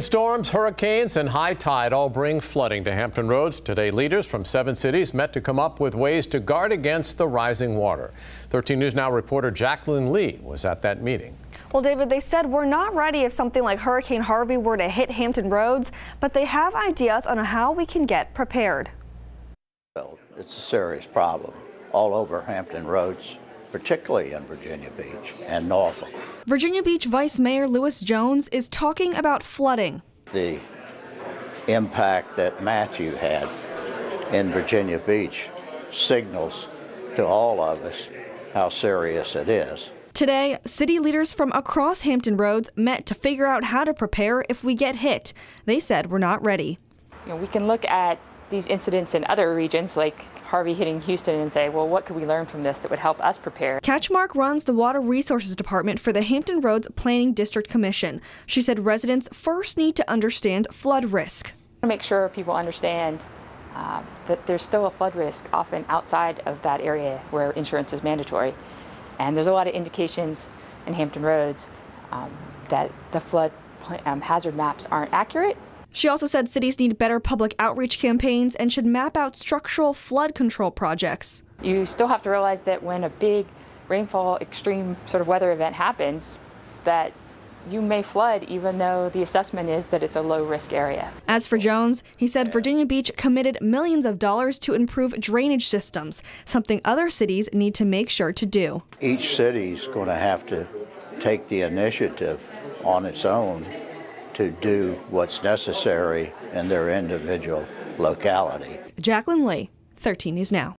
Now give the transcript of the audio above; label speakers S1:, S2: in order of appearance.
S1: Storms, hurricanes, and high tide all bring flooding to Hampton Roads. Today, leaders from 7 cities met to come up with ways to guard against the rising water. 13 News Now reporter Jacqueline Lee was at that meeting.
S2: Well, David, they said we're not ready if something like Hurricane Harvey were to hit Hampton Roads, but they have ideas on how we can get prepared.
S3: Well, it's a serious problem all over Hampton Roads, particularly in Virginia Beach and Norfolk.
S2: Virginia Beach Vice Mayor Lewis Jones is talking about flooding.
S3: The impact that Matthew had in Virginia Beach signals to all of us how serious it is.
S2: Today, city leaders from across Hampton Roads met to figure out how to prepare if we get hit. They said we're not ready.
S4: We can look at these incidents in other regions like Harvey hitting Houston and say, well, what could we learn from this that would help us prepare?
S2: Catchmark runs the Water Resources Department for the Hampton Roads Planning District Commission. She said residents first need to understand flood risk.
S4: Make sure people understand that there's still a flood risk often outside of that area where insurance is mandatory. And there's a lot of indications in Hampton Roads that the flood hazard maps aren't accurate.
S2: She also said cities need better public outreach campaigns and should map out structural flood control projects.
S4: You still have to realize that when a big rainfall, extreme sort of weather event happens, that you may flood even though the assessment is that it's a low-risk area.
S2: As for Jones, he said Virginia Beach committed millions of dollars to improve drainage systems, something other cities need to make sure to do.
S3: Each city's going to have to take the initiative on its own to do what's necessary in their individual locality.
S2: Jacqueline Lee, 13 News Now.